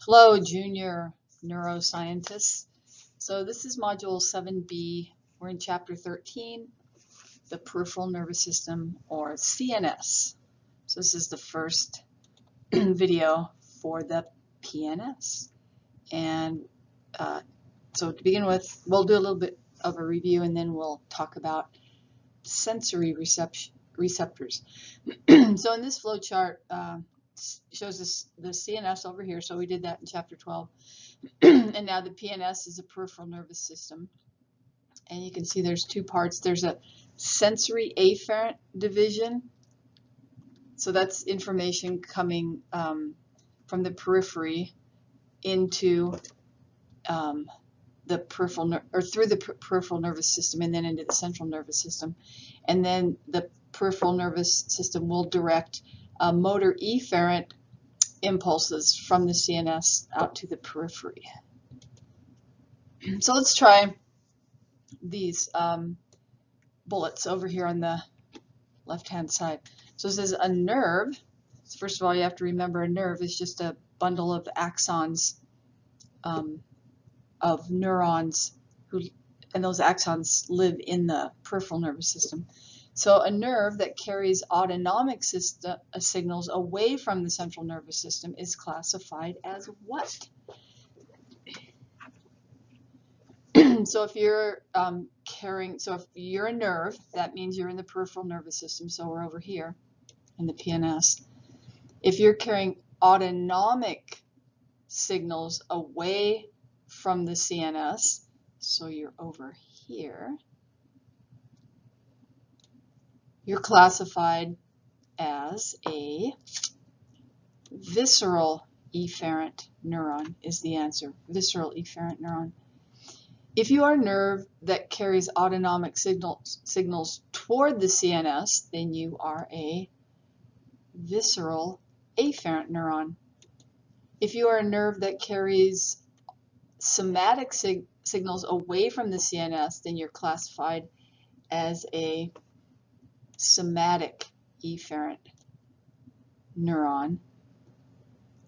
Hello, junior neuroscientists. So this is module 7B. We're in chapter 13, the peripheral nervous system, or CNS. So this is the first video for the PNS. And so to begin with, we'll do a little bit of a review and then we'll talk about sensory receptors. So in this flow chart, shows us the CNS over here, so we did that in chapter 12. And now the PNS is a peripheral nervous system. And you can see there's two parts. There's a sensory afferent division. So that's information coming from the periphery into the peripheral through the peripheral nervous system and then into the central nervous system. And then the peripheral nervous system will direct motor efferent impulses from the CNS out to the periphery. So let's try these bullets over here on the left-hand side. So it says a nerve. So first of all, you have to remember a nerve is just a bundle of axons of neurons, and those axons live in the peripheral nervous system. So a nerve that carries autonomic signals away from the central nervous system is classified as what? So if you're if you're a nerve, that means you're in the peripheral nervous system. So we're over here in the PNS. If you're carrying autonomic signals away from the CNS, so you're over here, you're classified as a visceral efferent neuron is the answer. Visceral efferent neuron. If you are a nerve that carries autonomic signals toward the CNS, then you are a visceral afferent neuron. If you are a nerve that carries somatic signals away from the CNS, then you're classified as a somatic efferent neuron.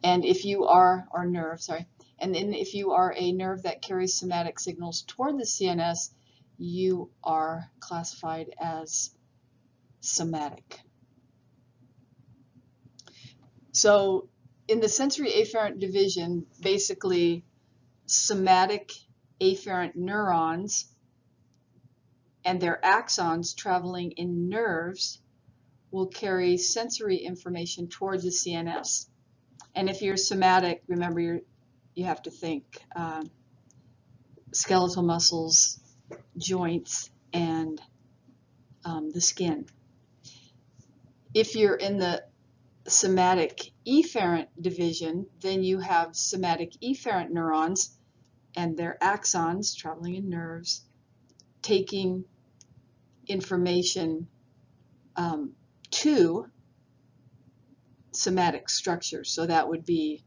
And if you are, and then if you are a nerve that carries somatic signals toward the CNS, you are classified as somatic. So in the sensory afferent division, basically somatic afferent neurons and their axons traveling in nerves will carry sensory information towards the CNS. And if you're somatic, remember you have to think skeletal muscles, joints, and the skin. If you're in the somatic efferent division, then you have somatic efferent neurons and their axons traveling in nerves, taking information to somatic structures. So that would be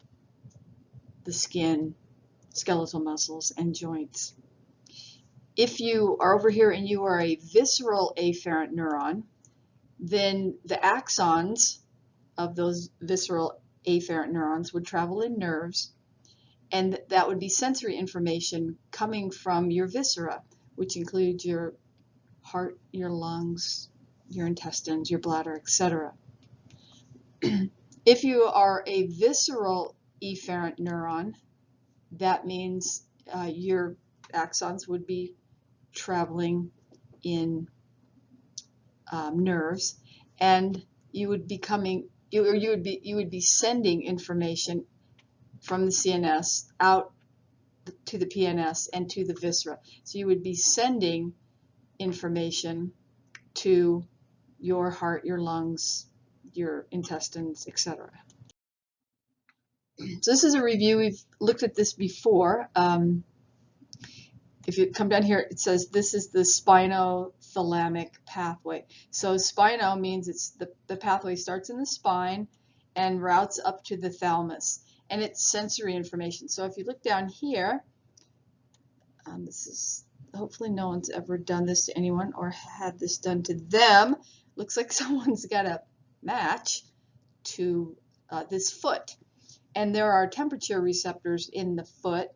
the skin, skeletal muscles, and joints. If you are over here and you are a visceral afferent neuron, then the axons of those visceral afferent neurons would travel in nerves, and that would be sensory information coming from your viscera, which includes your heart, your lungs, your intestines, your bladder, etc. If you are a visceral efferent neuron, that means your axons would be traveling in nerves, and you would be sending information from the CNS out to the PNS and to the viscera. So you would be sending information to your heart, your lungs, your intestines, etc. So this is a review. We've looked at this before. If you come down here, it says this is the spinothalamic pathway. So spino means it's the pathway starts in the spine and routes up to the thalamus, and it's sensory information. So if you look down here, this is hopefully no one's ever done this to anyone or had this done to them. Looks like someone's got a match to this foot. And there are temperature receptors in the foot,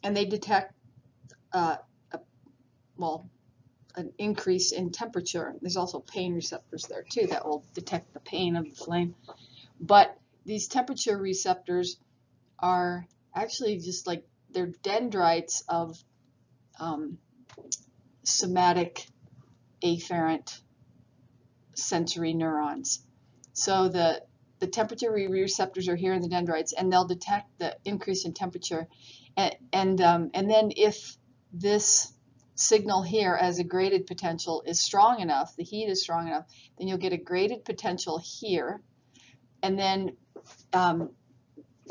and they detect an increase in temperature. There's also pain receptors there too that will detect the pain of the flame. But these temperature receptors are actually just like they're dendrites of somatic afferent sensory neurons. So the temperature receptors are here in the dendrites, and they'll detect the increase in temperature. And then if this signal here as a graded potential is strong enough, the heat is strong enough, then you'll get a graded potential here. And then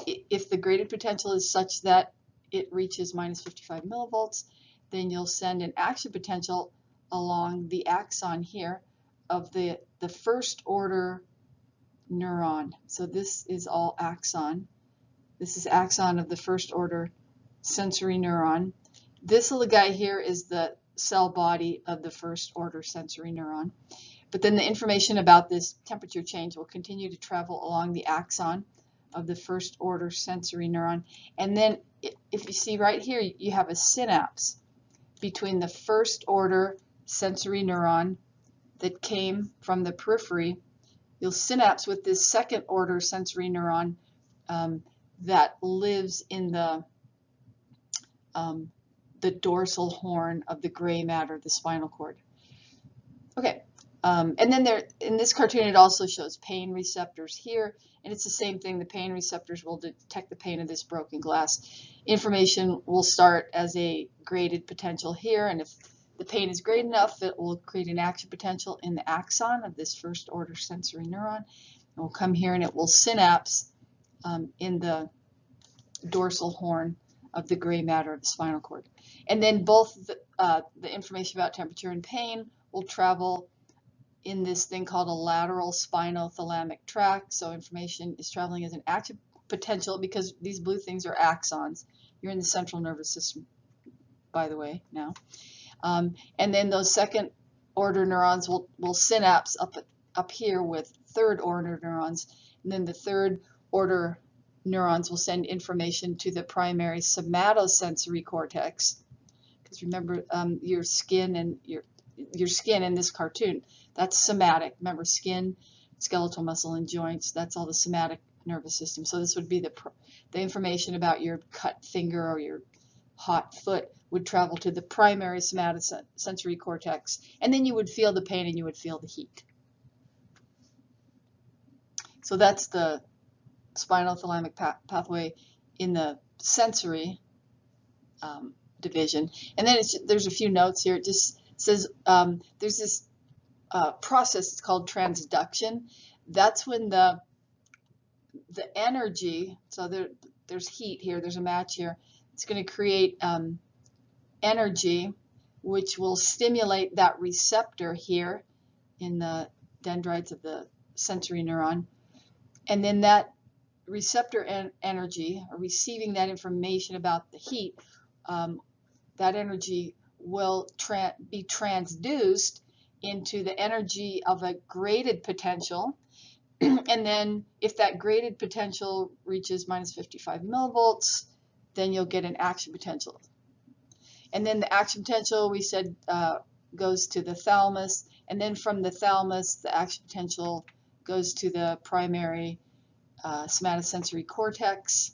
if the graded potential is such that it reaches minus 55 millivolts, then you'll send an action potential along the axon here of the first order neuron. So this is all axon. This is axon of the first order sensory neuron. This little guy here is the cell body of the first order sensory neuron. But then the information about this temperature change will continue to travel along the axon of the first order sensory neuron. And then if you see right here, you have a synapse between the first order sensory neuron that came from the periphery. You'll synapse with this second order sensory neuron that lives in the dorsal horn of the gray matter, the spinal cord. Okay, and then there in this cartoon it also shows pain receptors here, and it's the same thing. The pain receptors will detect the pain of this broken glass. Information will start as a graded potential here, and if the pain is great enough, it will create an action potential in the axon of this first order sensory neuron. It will come here and it will synapse in the dorsal horn of the gray matter of the spinal cord. And then both the information about temperature and pain will travel in this thing called a lateral spinothalamic tract. So information is traveling as an action potential because these blue things are axons. You're in the central nervous system, by the way, now. And then those second order neurons will synapse up here with third order neurons. And then the third order neurons will send information to the primary somatosensory cortex. Because remember, your skin and your skin in this cartoon, that's somatic. Remember, skin, skeletal muscle, and joints, that's all the somatic nervous system. So this would be the information about your cut finger or your hot foot would travel to the primary somatosensory cortex, and then you would feel the pain and you would feel the heat. So that's the spinothalamic pathway in the sensory division. And then there's a few notes here. It just says there's this process, it's called transduction. That's when the energy, so there's heat here, there's a match here, it's going to create energy which will stimulate that receptor here in the dendrites of the sensory neuron. And then that receptor energy, or receiving that information about the heat, that energy will be transduced into the energy of a graded potential. And then if that graded potential reaches minus 55 millivolts, then you'll get an action potential. And then the action potential, we said, goes to the thalamus. And then from the thalamus, the action potential goes to the primary somatosensory cortex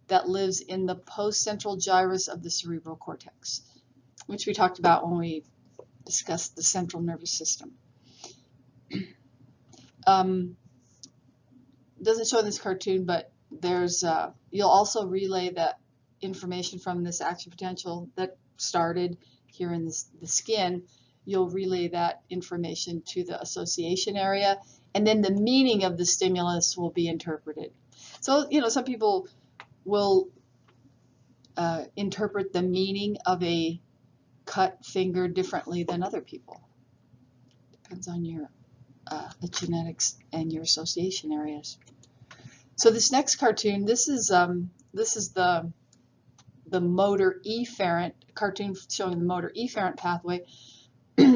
that lives in the postcentral gyrus of the cerebral cortex, which we talked about when we discussed the central nervous system. Doesn't show in this cartoon, but there's you'll also relay that information from this action potential that started here in the skin. You'll relay that information to the association area, and then the meaning of the stimulus will be interpreted. So, you know, some people will interpret the meaning of a cut finger differently than other people. Depends on your the genetics and your association areas. So this next cartoon, this is the motor efferent cartoon showing the motor efferent pathway.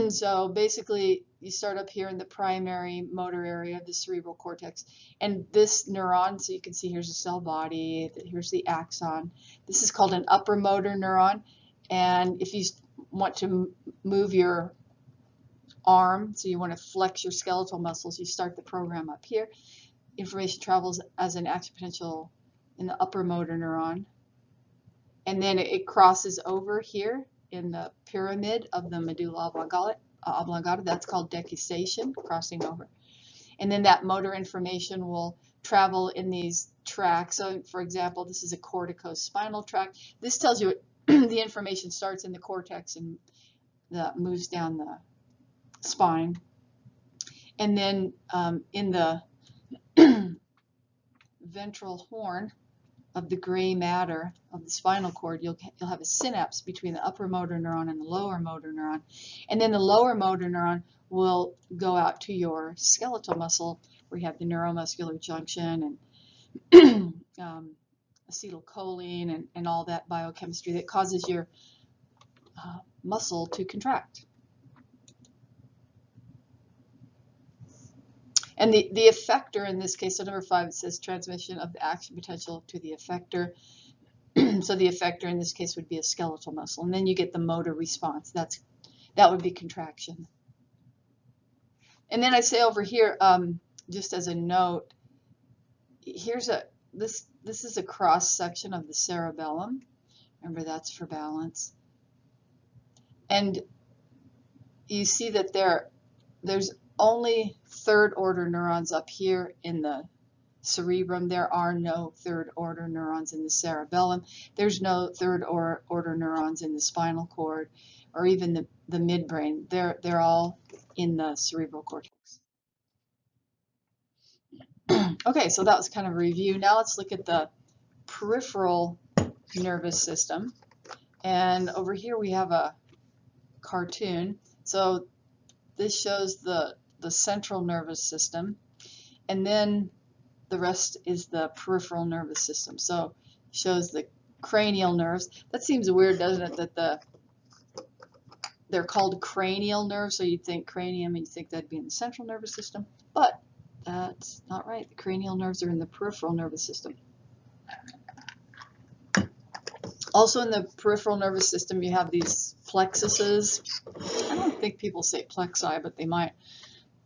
So basically, you start up here in the primary motor area of the cerebral cortex, and this neuron, so you can see here's the cell body, here's the axon. This is called an upper motor neuron, and if you want to move your arm, so you want to flex your skeletal muscles, you start the program up here. Information travels as an action potential in the upper motor neuron, and then it crosses over here in the pyramid of the medulla oblongata. That's called decussation, crossing over. And then that motor information will travel in these tracks. So for example, this is a corticospinal tract. This tells you the information starts in the cortex and moves down the spine. And then in the ventral horn of the gray matter of the spinal cord, you'll have a synapse between the upper motor neuron and the lower motor neuron. And then the lower motor neuron will go out to your skeletal muscle, where you have the neuromuscular junction and acetylcholine and all that biochemistry that causes your muscle to contract. And the effector in this case, so number 5, it says transmission of the action potential to the effector. So the effector in this case would be a skeletal muscle. And then you get the motor response. That would be contraction. And then I say over here, just as a note, this is a cross section of the cerebellum. Remember, that's for balance. And you see that there's only third order neurons up here in the cerebrum. There are no third order neurons in the cerebellum. There's no third order neurons in the spinal cord or even the midbrain. They're all in the cerebral cortex. Okay, so that was kind of a review. Now let's look at the peripheral nervous system. And over here we have a cartoon. So this shows the central nervous system, and then the rest is the peripheral nervous system. So it shows the cranial nerves. That seems weird, doesn't it, that they're called cranial nerves, so you'd think cranium and you think that'd be in the central nervous system, but that's not right. The cranial nerves are in the peripheral nervous system. Also in the peripheral nervous system you have these plexuses. I don't think people say plexi, but they might.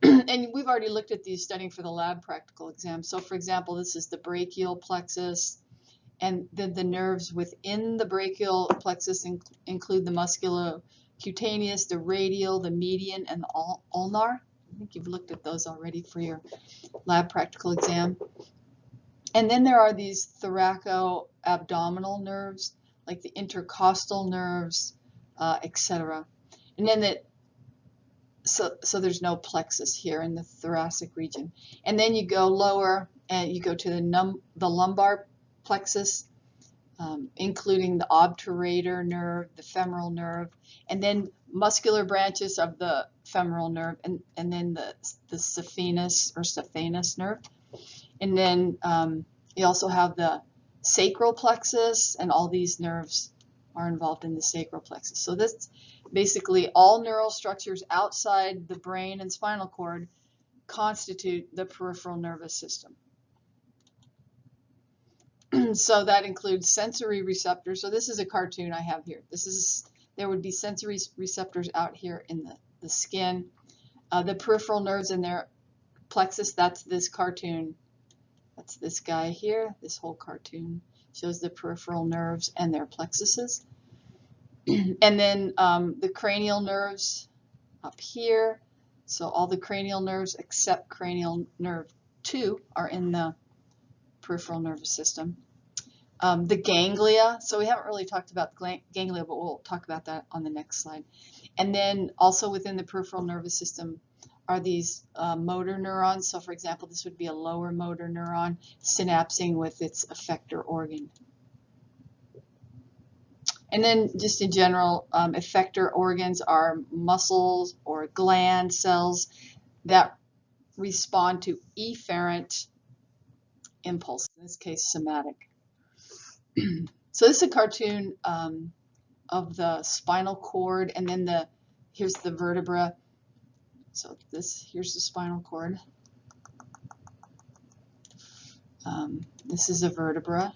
And we've already looked at these studying for the lab practical exam. So for example, this is the brachial plexus, and then the nerves within the brachial plexus include the musculocutaneous, the radial, the median, and the ulnar. I think you've looked at those already for your lab practical exam. And then there are these thoraco-abdominal nerves, like the intercostal nerves, etc. And then so there's no plexus here in the thoracic region. And then you go lower and you go to the lumbar plexus, including the obturator nerve, the femoral nerve, and then muscular branches of the femoral nerve, and then the saphenous nerve. And then you also have the sacral plexus, and all these nerves are involved in the sacral plexus. So this basically all neural structures outside the brain and spinal cord constitute the peripheral nervous system. So that includes sensory receptors. So this is a cartoon I have here. There would be sensory receptors out here in the skin. The peripheral nerves in their plexus, that's this cartoon. That's this guy here. This whole cartoon shows the peripheral nerves and their plexuses. And then the cranial nerves up here. So all the cranial nerves except cranial nerve 2 are in the peripheral nervous system. The ganglia, so we haven't really talked about the ganglia, but we'll talk about that on the next slide. And then also within the peripheral nervous system are these motor neurons. So for example, this would be a lower motor neuron synapsing with its effector organ. And then just in general, effector organs are muscles or gland cells that respond to efferent impulses, in this case somatic. So this is a cartoon of the spinal cord, and then here's the vertebra. So here's the spinal cord. This is a vertebra.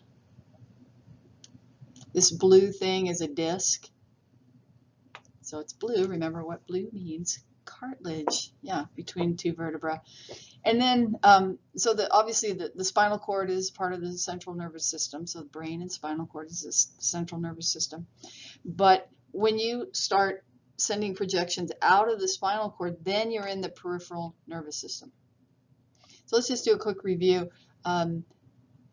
This blue thing is a disc. So it's blue. Remember what blue means? Cartilage. Yeah, between two vertebrae. And then, so obviously the spinal cord is part of the central nervous system. So the brain and spinal cord is the central nervous system. But when you start sending projections out of the spinal cord, then you're in the peripheral nervous system. So let's just do a quick review.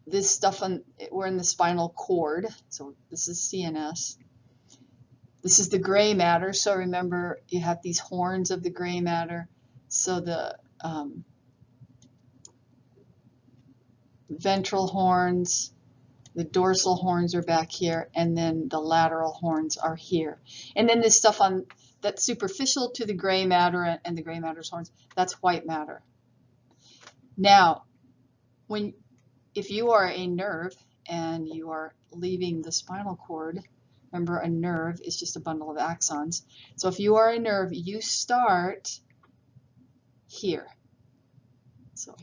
This stuff, we're in the spinal cord. So this is CNS. This is the gray matter. So remember, you have these horns of the gray matter. So the ventral horns, the dorsal horns are back here, and then the lateral horns are here. And then this stuff that's superficial to the gray matter and the gray matter's horns, that's white matter. Now, if you are a nerve and you are leaving the spinal cord, remember a nerve is just a bundle of axons. So if you are a nerve, you start here. So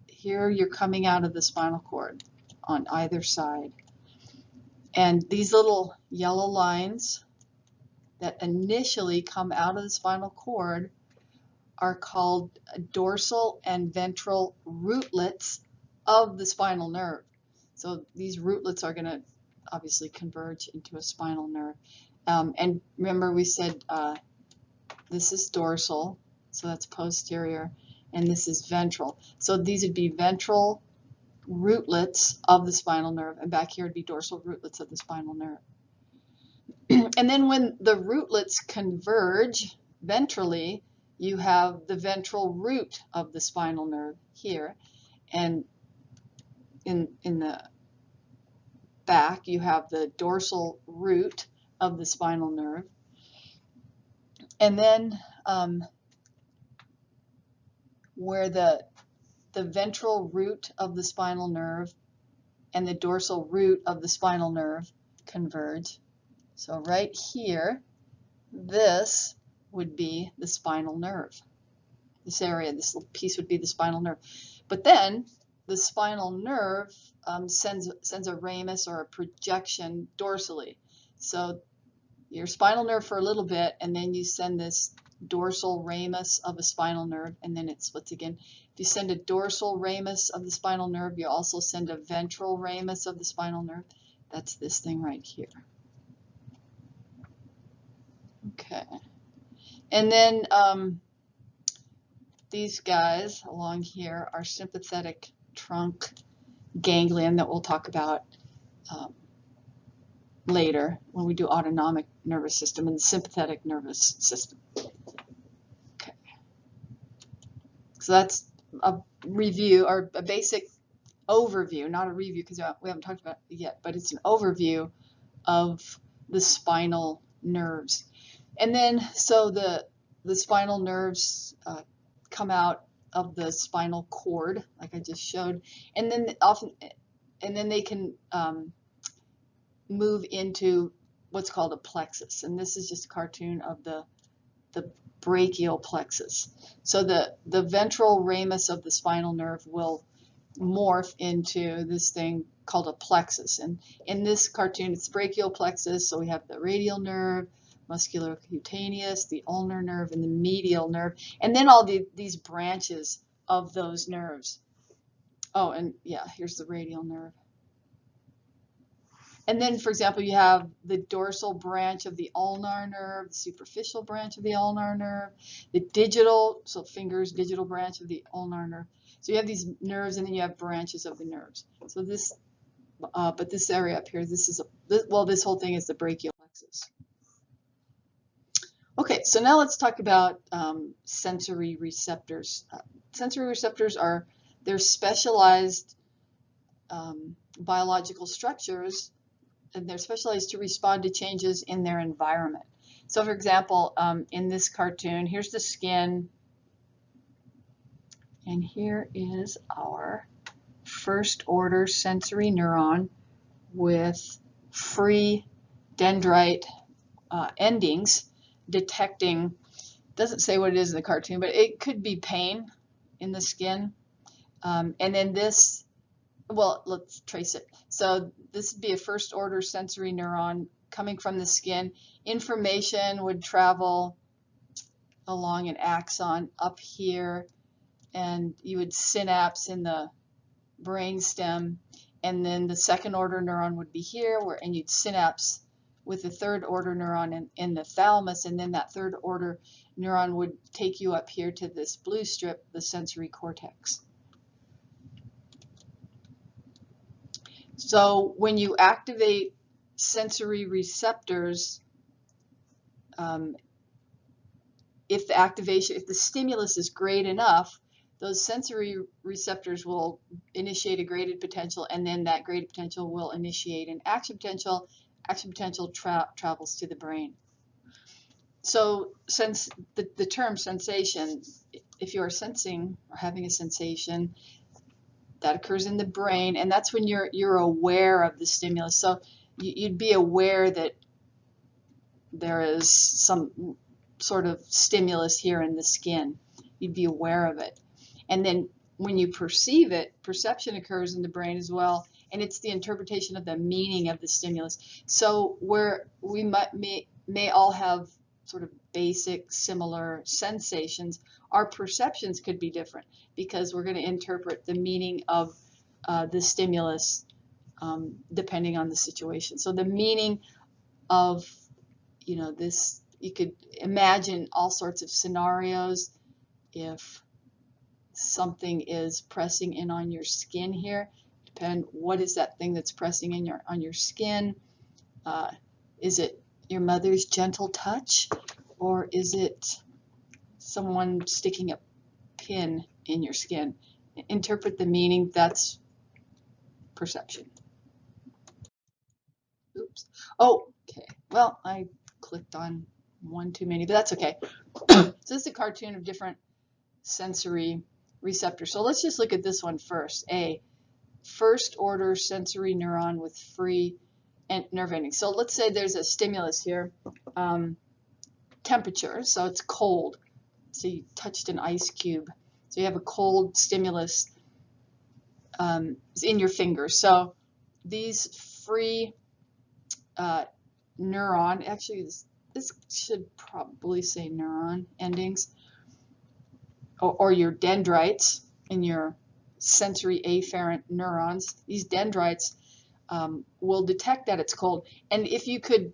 here you're coming out of the spinal cord on either side. And these little yellow lines that initially come out of the spinal cord are called dorsal and ventral rootlets of the spinal nerve. So these rootlets are going to obviously converge into a spinal nerve. And remember we said this is dorsal, so that's posterior, and this is ventral. So these would be ventral rootlets of the spinal nerve, and back here would be dorsal rootlets of the spinal nerve. And then when the rootlets converge ventrally, you have the ventral root of the spinal nerve here, and in the back you have the dorsal root of the spinal nerve. And then where the ventral root of the spinal nerve and the dorsal root of the spinal nerve converge. So right here, this would be the spinal nerve. This area, this little piece would be the spinal nerve. But then the spinal nerve sends a ramus or a projection dorsally. So your spinal nerve for a little bit, and then you send this dorsal ramus of a spinal nerve, and then it splits again. If you send a dorsal ramus of the spinal nerve, you also send a ventral ramus of the spinal nerve. That's this thing right here. Okay. And then these guys along here are sympathetic trunk ganglion that we'll talk about later when we do autonomic nervous system and the sympathetic nervous system. Okay. So that's a review or a basic overview, not a review because we haven't talked about it yet, but it's an overview of the spinal nerves. And then so the spinal nerves come out of the spinal cord, like I just showed, and then they can move into what's called a plexus, and this is just a cartoon of the brachial plexus. So the ventral ramus of the spinal nerve will morph into this thing called a plexus, and in this cartoon it's brachial plexus. So we have the radial nerve, musculocutaneous, the ulnar nerve, and the medial nerve, and then all these branches of those nerves. Oh, and yeah, here's the radial nerve. And then, for example, you have the dorsal branch of the ulnar nerve, the superficial branch of the ulnar nerve, the digital, so fingers, digital branch of the ulnar nerve. So you have these nerves, and then you have branches of the nerves. So this, but this area up here, this whole thing is the brachial plexus. Okay, so now let's talk about sensory receptors. Sensory receptors they're specialized biological structures, and they're specialized to respond to changes in their environment. So for example, in this cartoon, here's the skin, and here is our first order sensory neuron with free dendrite endings detecting Doesn't say what it is in the cartoon, but it could be pain in the skin. And then this, well, let's trace it. So this would be a first order sensory neuron coming from the skin. Information would travel along an axon up here, and you would synapse in the brainstem, and then the second order neuron would be here, and you'd synapse with the third order neuron in the thalamus, and then that third order neuron would take you up here to this blue strip, the sensory cortex. So when you activate sensory receptors, if the stimulus is great enough, those sensory receptors will initiate a graded potential, and then that graded potential will initiate an action potential. Action potential travels to the brain. So since the term sensation, if you are sensing or having a sensation, that occurs in the brain, and that's when you're aware of the stimulus. So you'd be aware that there is some sort of stimulus here in the skin. You'd be aware of it. And then when you perceive it, perception occurs in the brain as well, and it's the interpretation of the meaning of the stimulus. So where we may all have sort of basic similar sensations, our perceptions could be different because we're going to interpret the meaning of the stimulus depending on the situation. So the meaning of, this, you could imagine all sorts of scenarios. If something is pressing in on your skin here, depend what is that thing that's pressing in on your skin. Is it your mother's gentle touch, or is it someone sticking a pin in your skin? Interpret the meaning. That's perception. Oops. Oh, okay. Well, I clicked on one too many, but that's okay. So this is a cartoon of different sensory receptors. So let's just look at this one first. A first order sensory neuron with free nerve endings. So let's say there's a stimulus here, temperature, so it's cold. So you touched an ice cube. So you have a cold stimulus in your fingers. So these free neuron, actually this should probably say neuron endings, or your dendrites in your sensory afferent neurons. These dendrites will detect that it's cold. And if you could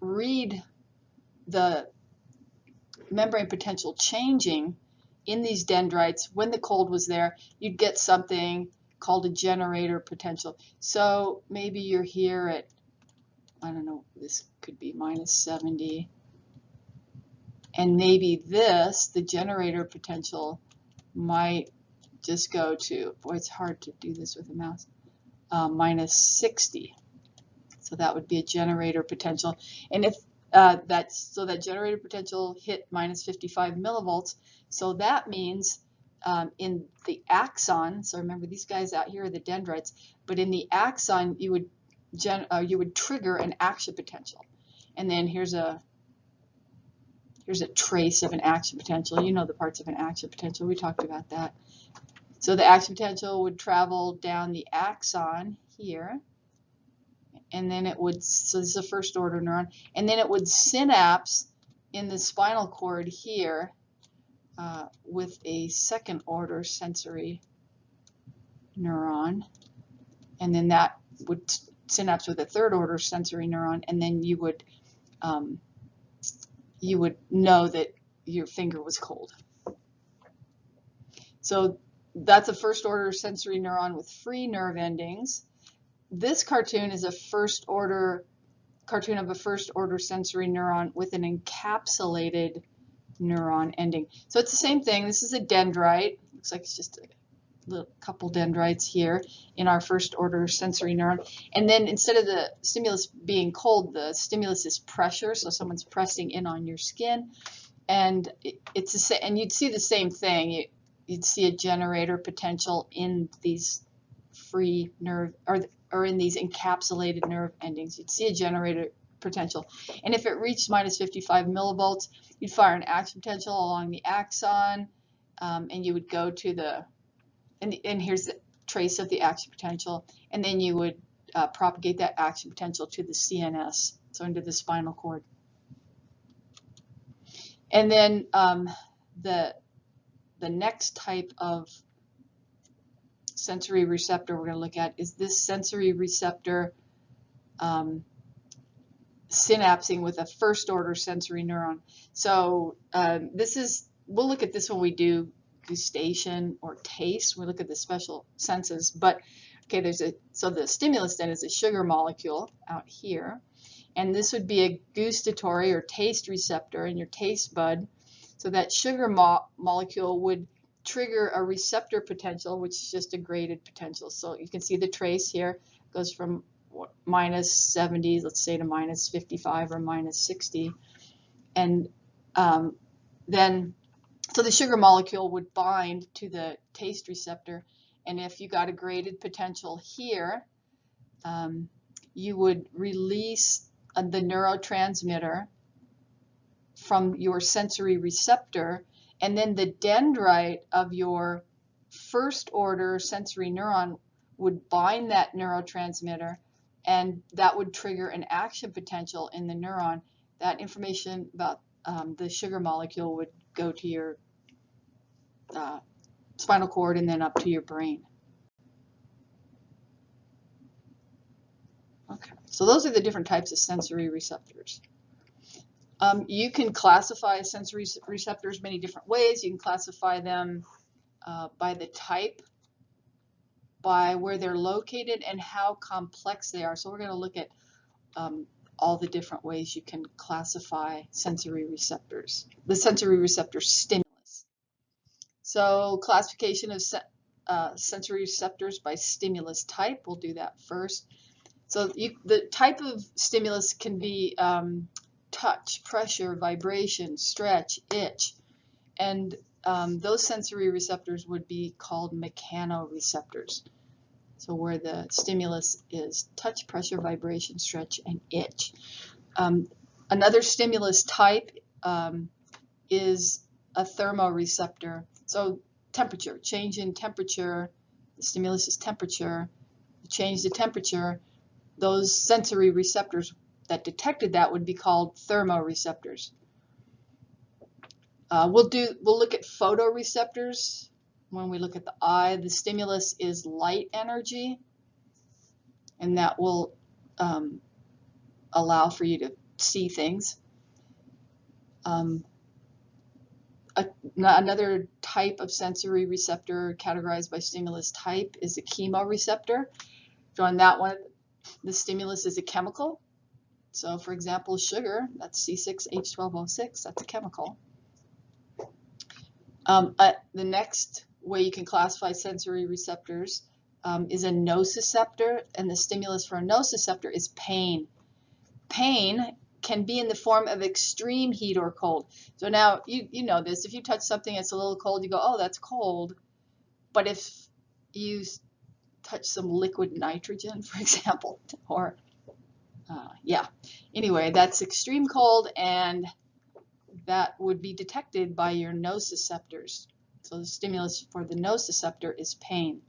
read the membrane potential changing in these dendrites when the cold was there, you'd get something called a generator potential. So maybe you're here at, I don't know, this could be -70. And maybe this, the generator potential, might just go to, boy, it's hard to do this with a mouse, -60. So that would be a generator potential. And if that generator potential hit -55 millivolts, so that means in the axon, so remember these guys out here are the dendrites, but in the axon you would trigger an action potential. And then here's a trace of an action potential. You know the parts of an action potential. We talked about that. So the action potential would travel down the axon here, and then it would, so this is a first order neuron, and then it would synapse in the spinal cord here with a second order sensory neuron, and then that would synapse with a third order sensory neuron, and then you would know that your finger was cold. So that's a first order sensory neuron with free nerve endings. This cartoon is a cartoon of a first order sensory neuron with an encapsulated neuron ending. So it's the same thing. This is a dendrite. Looks like it's just a couple dendrites here in our first order sensory neuron. And then instead of the stimulus being cold, the stimulus is pressure. So someone's pressing in on your skin, and and you'd see the same thing. You'd see a generator potential in these free nerve or in these encapsulated nerve endings. You'd see a generator potential. And if it reached minus 55 millivolts, you'd fire an action potential along the axon, and you would go to the, and here's the trace of the action potential, and then you would propagate that action potential to the CNS, so into the spinal cord. And then the next type of sensory receptor we're going to look at is this sensory receptor synapsing with a first order sensory neuron. So we'll look at this when we do gustation or taste. We look at the special senses, but okay, so the stimulus then is a sugar molecule out here, and this would be a gustatory or taste receptor in your taste bud. So that sugar molecule would trigger a receptor potential, which is just a graded potential. So you can see the trace here. It goes from minus 70, let's say, to minus 55 or minus 60. And then, so the sugar molecule would bind to the taste receptor. And if you got a graded potential here, you would release the neurotransmitter from your sensory receptor, and then the dendrite of your first order sensory neuron would bind that neurotransmitter, and that would trigger an action potential in the neuron. That information about the sugar molecule would go to your spinal cord and then up to your brain. Okay, so those are the different types of sensory receptors. You can classify sensory receptors many different ways. You can classify them by the type, by where they're located, and how complex they are. So we're going to look at all the different ways you can classify sensory receptors, the sensory receptor stimulus. So classification of sensory receptors by stimulus type, we'll do that first. So the type of stimulus can be touch, pressure, vibration, stretch, itch, and those sensory receptors would be called mechanoreceptors. So where the stimulus is touch, pressure, vibration, stretch, and itch. Another stimulus type is a thermoreceptor. So temperature, change in temperature, the stimulus is temperature, change the temperature, those sensory receptors that detected that would be called thermoreceptors. We'll look at photoreceptors. When we look at the eye, the stimulus is light energy, and that will allow for you to see things. Another type of sensory receptor categorized by stimulus type is a chemoreceptor. So on that one, the stimulus is a chemical. So for example, sugar, that's C6H12O6, that's a chemical. The next way you can classify sensory receptors is a nociceptor, and the stimulus for a nociceptor is pain. Pain can be in the form of extreme heat or cold. So now you know this, if you touch something that's a little cold, you go, oh, that's cold. But if you touch some liquid nitrogen, for example, or anyway, that's extreme cold, and that would be detected by your nociceptors. So the stimulus for the nociceptor is pain.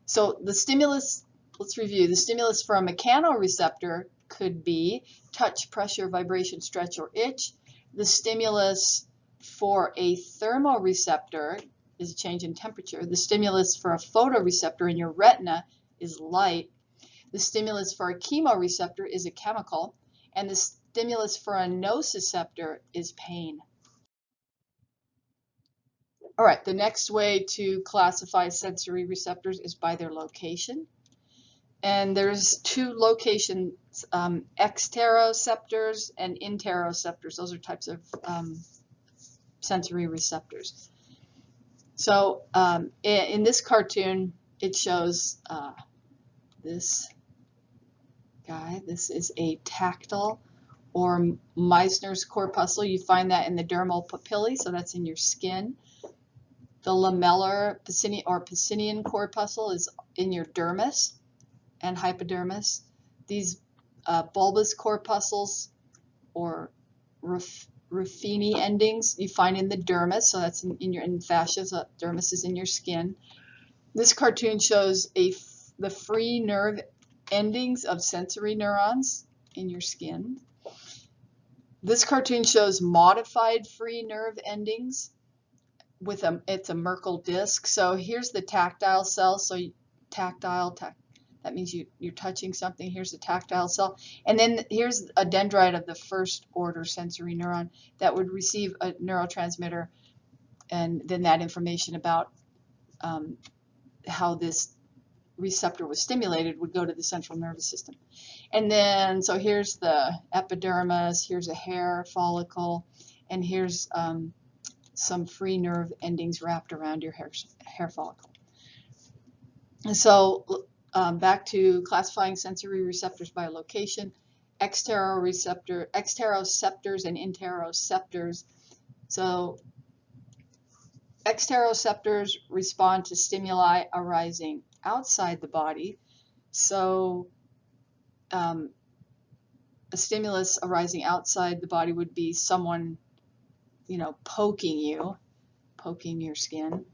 So the stimulus, let's review. The stimulus for a mechanoreceptor could be touch, pressure, vibration, stretch, or itch. The stimulus for a thermoreceptor is a change in temperature. The stimulus for a photoreceptor in your retina is light. The stimulus for a chemoreceptor is a chemical. And the stimulus for a nociceptor is pain. All right, the next way to classify sensory receptors is by their location. And there's two locations, exteroceptors and interoceptors. Those are types of sensory receptors. So in this cartoon, it shows this guy. This is a tactile or Meissner's corpuscle. You find that in the dermal papillae, so that's in your skin. The lamellar or Pacinian corpuscle is in your dermis. and hypodermis. These bulbous corpuscles or Ruffini endings you find in the dermis, so that's in the fascia, so dermis is in your skin. This cartoon shows the free nerve endings of sensory neurons in your skin. This cartoon shows modified free nerve endings with it's a Merkel disc. So here's the tactile cell, so that means you're touching something. Here's the tactile cell. And then here's a dendrite of the first order sensory neuron that would receive a neurotransmitter, and then that information about how this receptor was stimulated would go to the central nervous system. And then, so here's the epidermis, here's a hair follicle, and here's some free nerve endings wrapped around your hair follicle. And so back to classifying sensory receptors by location, exteroceptors and interoceptors. So exteroceptors respond to stimuli arising outside the body. So a stimulus arising outside the body would be someone, poking your skin.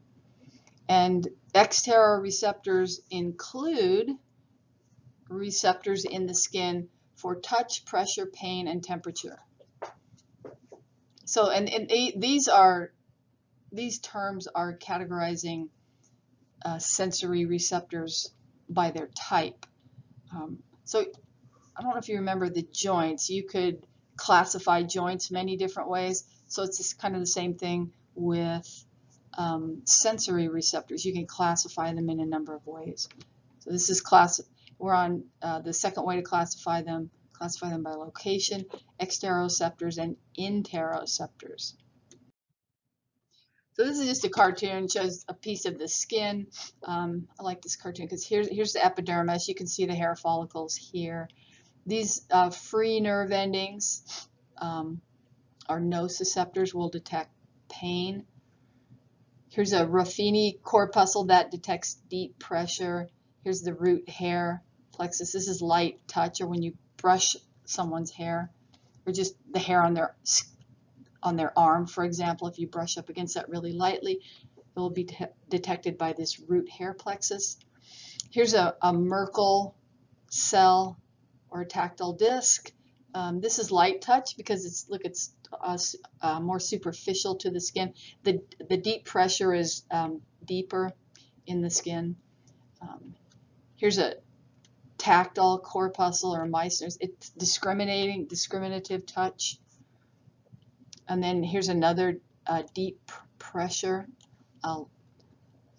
And exteroreceptors include receptors in the skin for touch, pressure, pain, and temperature. So, and these terms are categorizing sensory receptors by their type. So I don't know if you remember the joints. You could classify joints many different ways. So it's just kind of the same thing with sensory receptors. You can classify them in a number of ways. So this is we're on the second way to classify them by location, exteroceptors and interoceptors. So this is just a cartoon, shows a piece of the skin. I like this cartoon because here's the epidermis. You can see the hair follicles here. These free nerve endings are nociceptors, will detect pain. Here's a Ruffini corpuscle that detects deep pressure. Here's the root hair plexus. This is light touch, or when you brush someone's hair, or just the hair on their arm, for example. If you brush up against that really lightly, it will be detected by this root hair plexus. Here's a Merkel cell or a tactile disc. This is light touch because it's more superficial to the skin. The deep pressure is deeper in the skin. Here's a tactile corpuscle or Meissner's. It's discriminative touch. And then here's another deep pressure,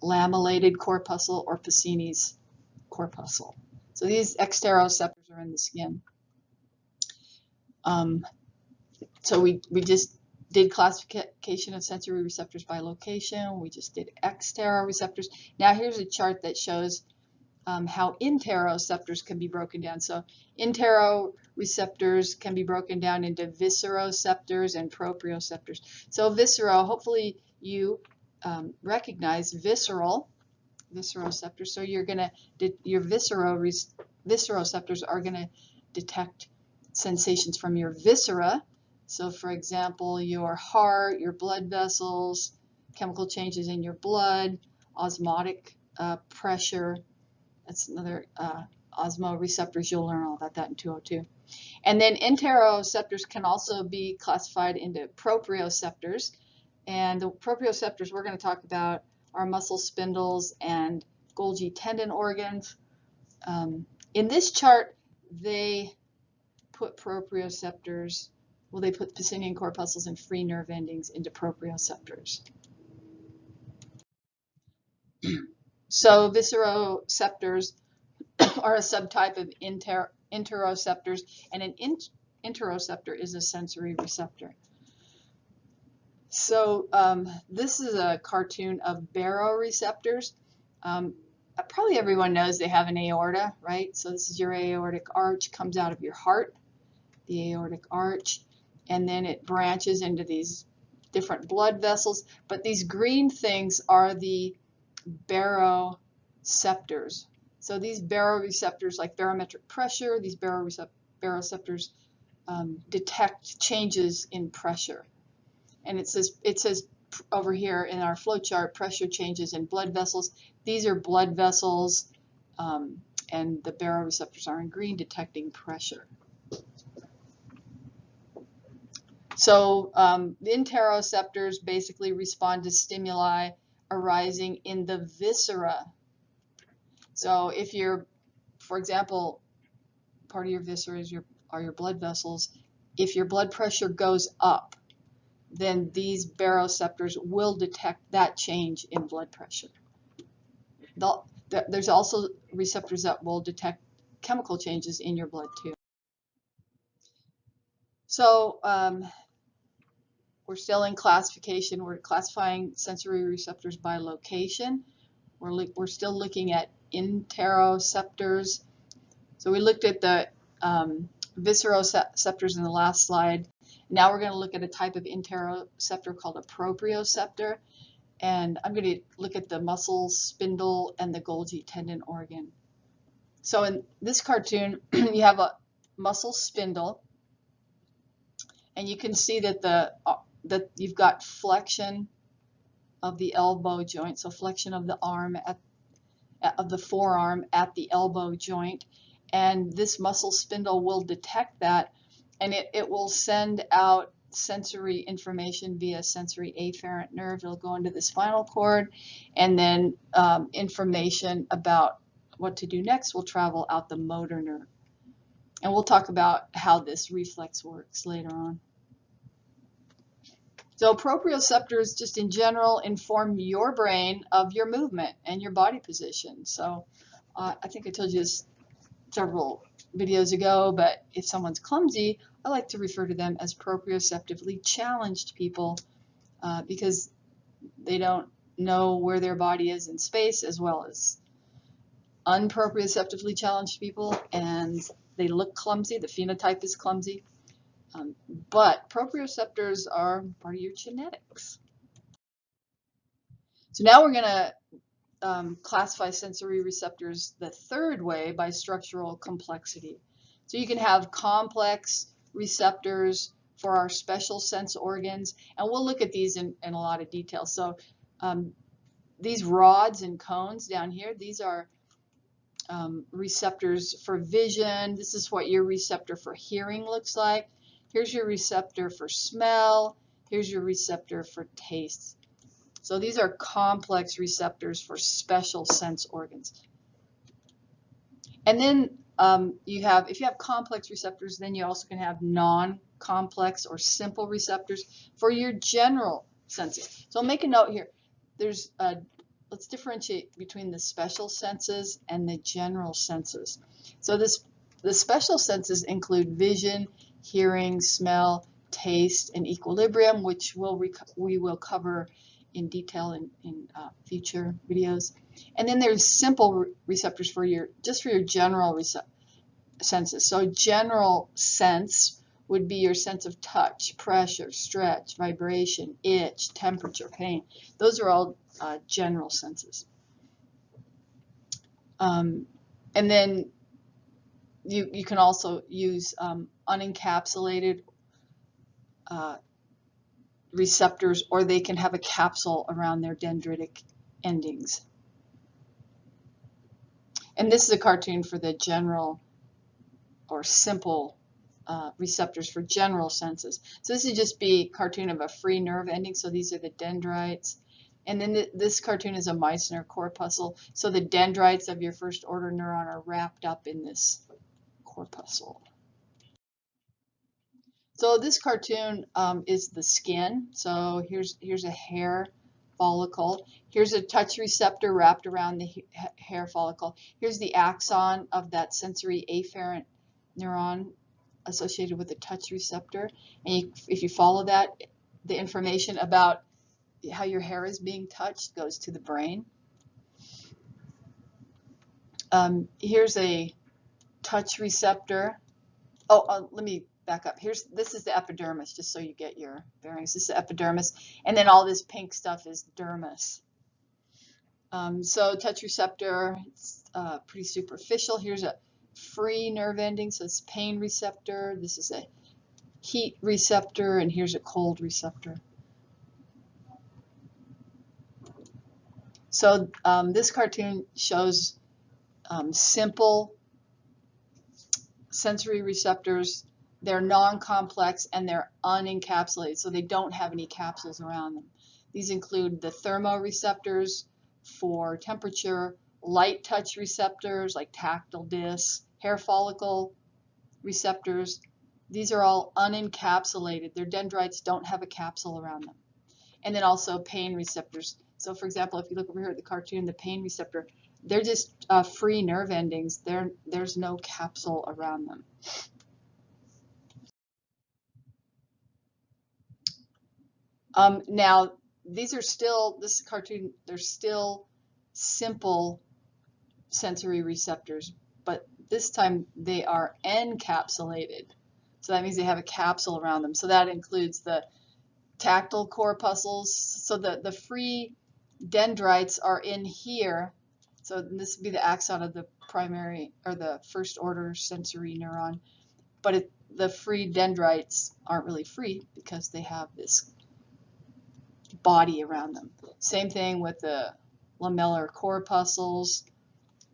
lamellated corpuscle or Pacini's corpuscle. So these exteroceptors are in the skin. So we just did classification of sensory receptors by location. We just did exteroreceptors. Now here's a chart that shows how interoceptors can be broken down. So interoreceptors can be broken down into visceroceptors and proprioceptors. So hopefully you recognize visceroceptors. So your visceroceptors are going to detect sensations from your viscera. So for example, your heart, your blood vessels, chemical changes in your blood, osmotic pressure. That's another osmoreceptors. You'll learn all about that in 202. And then interoceptors can also be classified into proprioceptors. And the proprioceptors we're going to talk about are muscle spindles and Golgi tendon organs. In this chart, they put proprioceptors, they put Pacinian corpuscles and free nerve endings into proprioceptors. So visceroceptors are a subtype of interoceptors, and an interoceptor is a sensory receptor. So this is a cartoon of baroreceptors. Probably everyone knows they have an aorta, right? So this is your aortic arch, comes out of your heart, the aortic arch, and then it branches into these different blood vessels. But these green things are the baroreceptors. So these baroreceptors, like barometric pressure, these baroreceptors detect changes in pressure. And it says over here in our flow chart, pressure changes in blood vessels. These are blood vessels, and the baroreceptors are in green, detecting pressure. So the interoceptors basically respond to stimuli arising in the viscera. So if you're, for example, part of your viscera are your blood vessels. If your blood pressure goes up, then these baroreceptors will detect that change in blood pressure. There's also receptors that will detect chemical changes in your blood too. So we're still in classification. We're classifying sensory receptors by location. We're still looking at interoceptors. So we looked at the visceroceptors in the last slide. Now we're going to look at a type of interoceptor called a proprioceptor. And I'm going to look at the muscle spindle and the Golgi tendon organ. So in this cartoon, you have a muscle spindle, and you can see that that you've got flexion of the elbow joint, so flexion of the arm of the forearm at the elbow joint, and this muscle spindle will detect that, and it will send out sensory information via sensory afferent nerve. It'll go into the spinal cord, and then information about what to do next will travel out the motor nerve. And we'll talk about how this reflex works later on. So proprioceptors, just in general, inform your brain of your movement and your body position. So I think I told you this several videos ago, but if someone's clumsy, I like to refer to them as proprioceptively challenged people because they don't know where their body is in space, as well as unproprioceptively challenged people, and they look clumsy. The phenotype is clumsy. But proprioceptors are part of your genetics. So now we're going to classify sensory receptors the third way by structural complexity. So you can have complex receptors for our special sense organs, and we'll look at these in a lot of detail. So these rods and cones down here, these are receptors for vision. This is what your receptor for hearing looks like. Here's your receptor for smell. Here's your receptor for taste. So these are complex receptors for special sense organs. And then if you have complex receptors, then you also can have non-complex or simple receptors for your general senses. So I'll make a note here. Let's differentiate between the special senses and the general senses. So the special senses include vision, hearing, smell, taste, and equilibrium, which we will cover in detail in future videos. And then there's simple receptors for your general senses. So general sense would be your sense of touch, pressure, stretch, vibration, itch, temperature, pain. Those are all general senses. And then you can also use unencapsulated receptors, or they can have a capsule around their dendritic endings. And this is a cartoon for the general or simple receptors for general senses. So this would just be a cartoon of a free nerve ending. So these are the dendrites. And then this cartoon is a Meissner corpuscle. So the dendrites of your first order neuron are wrapped up in this corpuscle. So this cartoon is the skin. So here's a hair follicle. Here's a touch receptor wrapped around the hair follicle. Here's the axon of that sensory afferent neuron associated with the touch receptor. And if you follow that, the information about how your hair is being touched goes to the brain. Here's a touch receptor. Let me back up. This is the epidermis, just so you get your bearings. This is the epidermis, and then all this pink stuff is dermis. So touch receptor, it's pretty superficial. Here's a free nerve ending, so it's pain receptor. This is a heat receptor, and here's a cold receptor. So this cartoon shows simple sensory receptors. They're non-complex and they're unencapsulated, so they don't have any capsules around them. These include the thermoreceptors for temperature, light touch receptors like tactile discs, hair follicle receptors. These are all unencapsulated. Their dendrites don't have a capsule around them. And then also pain receptors. So for example, if you look over here at the cartoon, the pain receptor, they're just free nerve endings. There's no capsule around them. Now, these are still, this cartoon, they're still simple sensory receptors, but this time they are encapsulated. So that means they have a capsule around them. So that includes the tactile corpuscles. So the free dendrites are in here. So this would be the axon of the primary or the first order sensory neuron. But the free dendrites aren't really free because they have this body around them. Same thing with the lamellar corpuscles,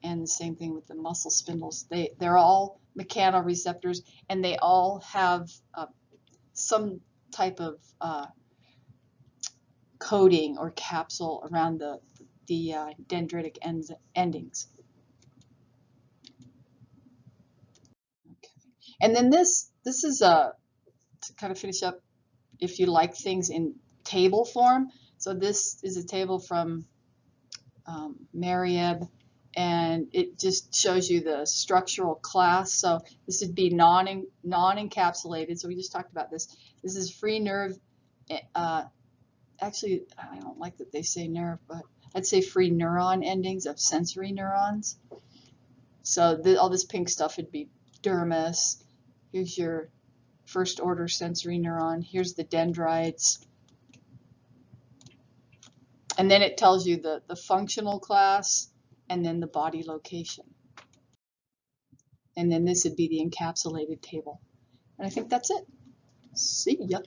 and the same thing with the muscle spindles. They're all mechanoreceptors, and they all have some type of coating or capsule around the dendritic endings. Okay. And then this is to kind of finish up, if you like things in table form. So this is a table from Marieb, and it just shows you the structural class. So this would be non-encapsulated. So we just talked about this. This is free nerve. Actually, I don't like that they say nerve, but I'd say free neuron endings of sensory neurons. So all this pink stuff would be dermis. Here's your first order sensory neuron. Here's the dendrites. And then it tells you the functional class and then the body location. And then this would be the encapsulated table. And I think that's it. See ya.